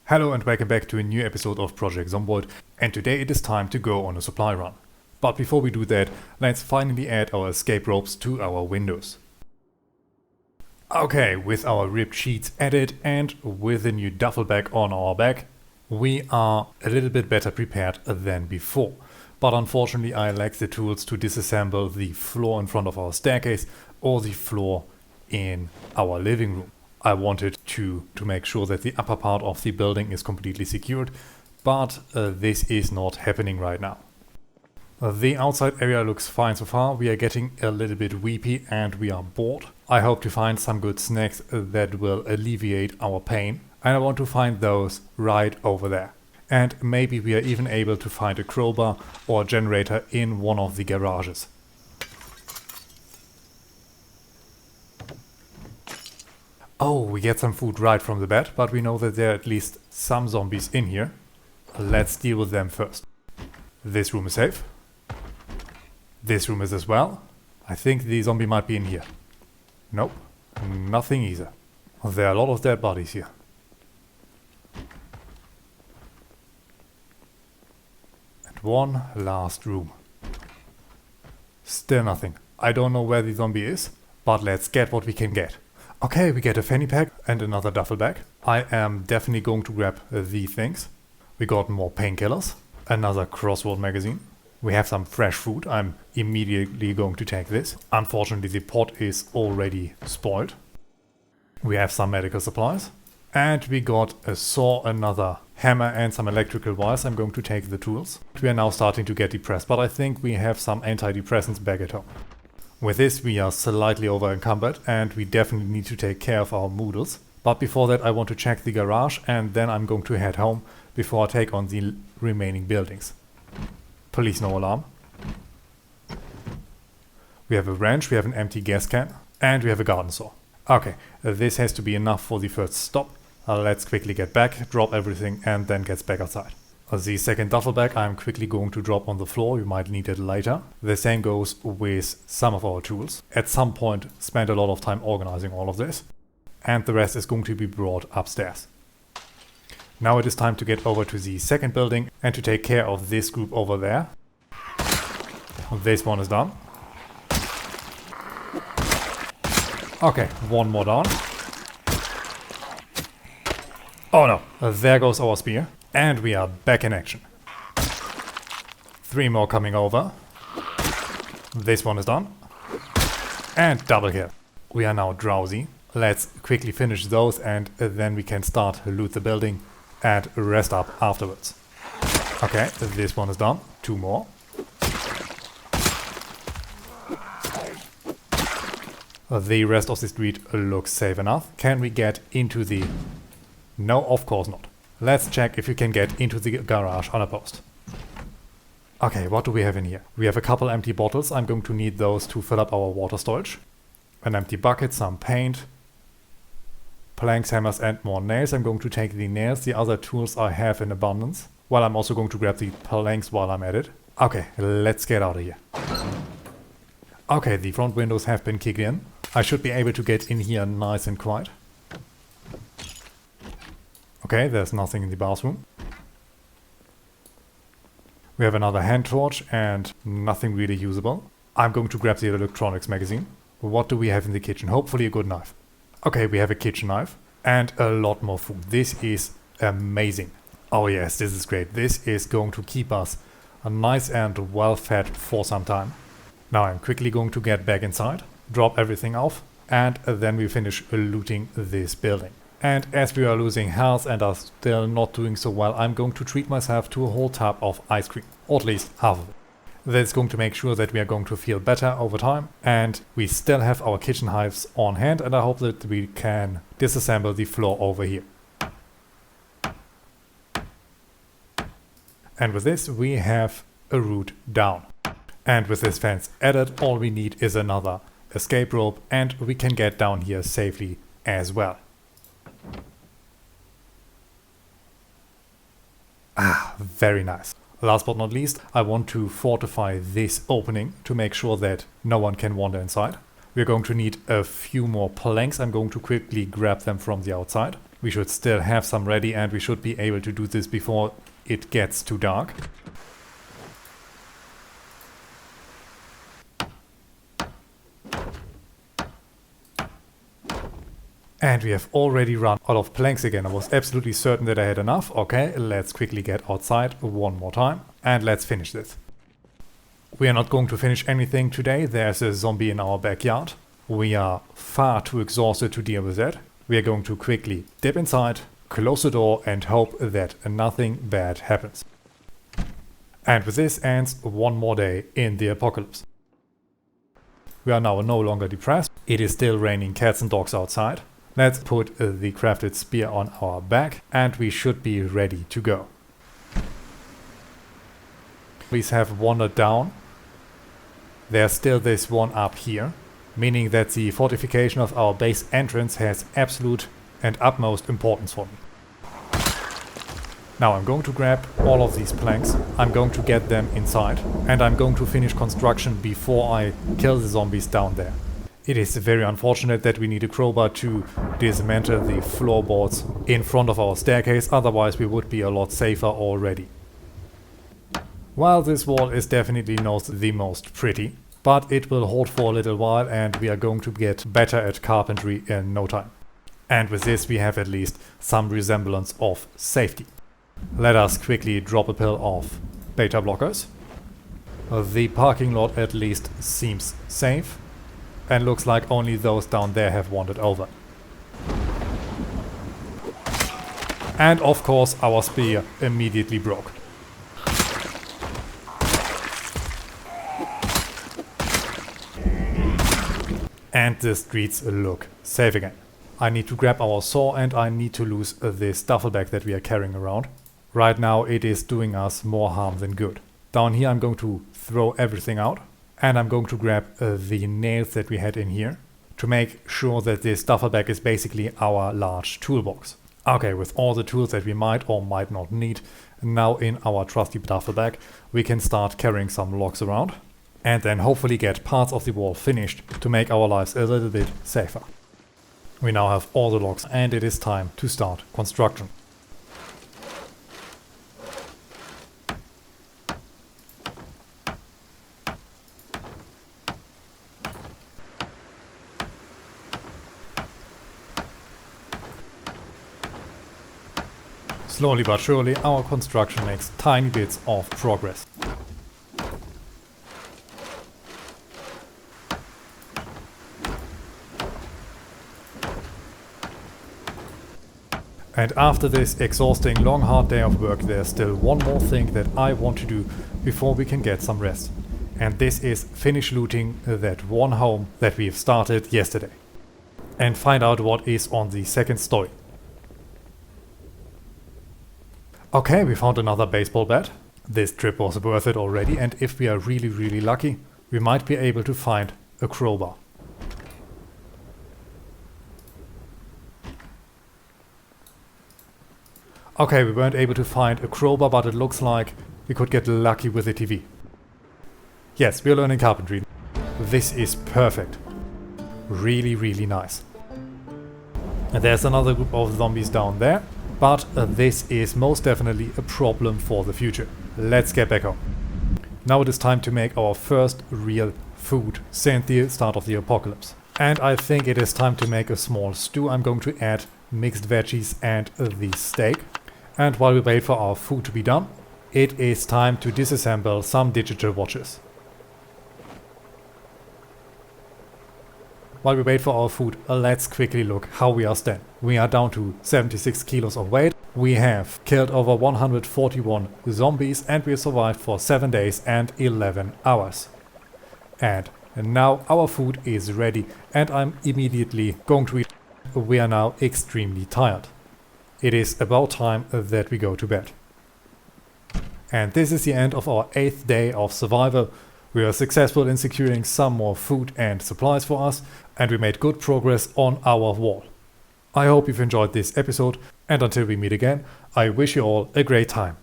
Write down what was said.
Hello and welcome back to a new episode of Project Zomboid, and today it is time to go on a supply run. But before we do that, let's finally add our escape ropes to our windows. Okay, with our ripped sheets added and with a new duffel bag on our back, we are a little bit better prepared than before. But unfortunately I lack the tools to disassemble the floor in front of our staircase or the floor in our living room. I wanted to make sure that the upper part of the building is completely secured, but this is not happening right now. The outside area looks fine so far. We are getting a little bit weepy and we are bored. I hope to find some good snacks that will alleviate our pain, and I want to find those right over there. And maybe we are even able to find a crowbar or a generator in one of the garages. Oh, we get some food right from the bed, but we know that there are at least some zombies in here. Let's deal with them first. This room is safe. This room is as well. I think the zombie might be in here. Nope, nothing either. There are a lot of dead bodies here. And one last room. Still nothing. I don't know where the zombie is, but let's get what we can get. Okay, we get a fanny pack and another duffel bag. I am definitely going to grab these things. We got more painkillers, another Rosewood magazine. We have some fresh food. I'm immediately going to take this. Unfortunately, the pot is already spoiled. We have some medical supplies. And we got a saw, another hammer and some electrical wires. I'm going to take the tools. We are now starting to get depressed, but I think we have some antidepressants back at home. With this we are slightly over encumbered and we definitely need to take care of our moodles. But before that I want to check the garage and then I'm going to head home before I take on the remaining buildings. Police no alarm. We have a wrench, we have an empty gas can and we have a garden saw. Okay, this has to be enough for the first stop. Let's quickly get back, drop everything and then get back outside. The second duffel bag I'm quickly going to drop on the floor, you might need it later. The same goes with some of our tools. At some point spent a lot of time organizing all of this. And the rest is going to be brought upstairs. Now it is time to get over to the second building and to take care of this group over there. This one is done. Okay, one more down. Oh no, there goes our spear. And we are back in action. 3 more coming over. This one is done. And double kill. We are now drowsy. Let's quickly finish those and then we can start to loot the building and rest up afterwards. Okay, this one is done. 2 more. The rest of the street looks safe enough. Can we get into the... No, of course not. Let's check if you can get into the garage unopposed. Okay, what do we have in here? We have a couple empty bottles. I'm going to need those to fill up our water storage. An empty bucket, some paint, planks, hammers and more nails. I'm going to take the nails. The other tools I have in abundance. Well, I'm also going to grab the planks while I'm at it. Okay, let's get out of here. Okay, the front windows have been kicked in. I should be able to get in here nice and quiet. Okay, there's nothing in the bathroom. We have another hand torch and nothing really usable. I'm going to grab the electronics magazine. What do we have in the kitchen? Hopefully a good knife. Okay, we have a kitchen knife and a lot more food. This is amazing. Oh yes, this is great. This is going to keep us nice and well fed for some time. Now I'm quickly going to get back inside, drop everything off, and then we finish looting this building. And as we are losing health and are still not doing so well, I'm going to treat myself to a whole tub of ice cream, or at least half of it. That's going to make sure that we are going to feel better over time, and we still have our kitchen knives on hand, and I hope that we can disassemble the floor over here. And with this we have a route down. And with this fence added, all we need is another escape rope, and we can get down here safely as well. Ah, very nice. Last but not least, I want to fortify this opening to make sure that no one can wander inside. We're going to need a few more planks. I'm going to quickly grab them from the outside. We should still have some ready and we should be able to do this before it gets too dark. And we have already run out of planks again. I was absolutely certain that I had enough. Okay, let's quickly get outside one more time and let's finish this. We are not going to finish anything today. There's a zombie in our backyard. We are far too exhausted to deal with that. We are going to quickly dip inside, close the door and hope that nothing bad happens. And with this ends one more day in the apocalypse. We are now no longer depressed. It is still raining cats and dogs outside. Let's put the crafted spear on our back and we should be ready to go. These have wandered down. There's still this one up here, meaning that the fortification of our base entrance has absolute and utmost importance for me. Now I'm going to grab all of these planks, I'm going to get them inside and I'm going to finish construction before I kill the zombies down there. It is very unfortunate that we need a crowbar to dismantle the floorboards in front of our staircase, otherwise we would be a lot safer already. While this wall is definitely not the most pretty, but it will hold for a little while and we are going to get better at carpentry in no time. And with this we have at least some resemblance of safety. Let us quickly drop a pill of beta blockers. The parking lot at least seems safe. And looks like only those down there have wandered over. And of course our spear immediately broke. And the streets look safe again. I need to grab our saw and I need to lose this duffel bag that we are carrying around. Right now it is doing us more harm than good. Down here I'm going to throw everything out. And I'm going to grab the nails that we had in here to make sure that this duffel bag is basically our large toolbox. Okay, with all the tools that we might or might not need now in our trusty duffel bag, we can start carrying some logs around and then hopefully get parts of the wall finished to make our lives a little bit safer. We now have all the logs and it is time to start construction. Slowly but surely our construction makes tiny bits of progress. And after this exhausting long hard day of work there's still one more thing that I want to do before we can get some rest. And this is finish looting that one home that we have started yesterday. And find out what is on the second story. Okay, we found another baseball bat. This trip was worth it already and if we are really lucky, we might be able to find a crowbar. Okay, we weren't able to find a crowbar, but it looks like we could get lucky with the TV. Yes, we're learning carpentry. This is perfect. Really nice. And there's another group of zombies down there. But this is most definitely a problem for the future. Let's get back home. Now it is time to make our first real food since the start of the apocalypse. And I think it is time to make a small stew. I'm going to add mixed veggies and the steak. And while we wait for our food to be done, it is time to disassemble some digital watches. While we wait for our food, let's quickly look how we are standing. We are down to 76 kilos of weight. We have killed over 141 zombies and we survived for 7 days and 11 hours. And now our food is ready and I'm immediately going to eat. We are now extremely tired. It is about time that we go to bed. And this is the end of our 8th day of survival. We were successful in securing some more food and supplies for us, and we made good progress on our wall. I hope you've enjoyed this episode, and until we meet again, I wish you all a great time.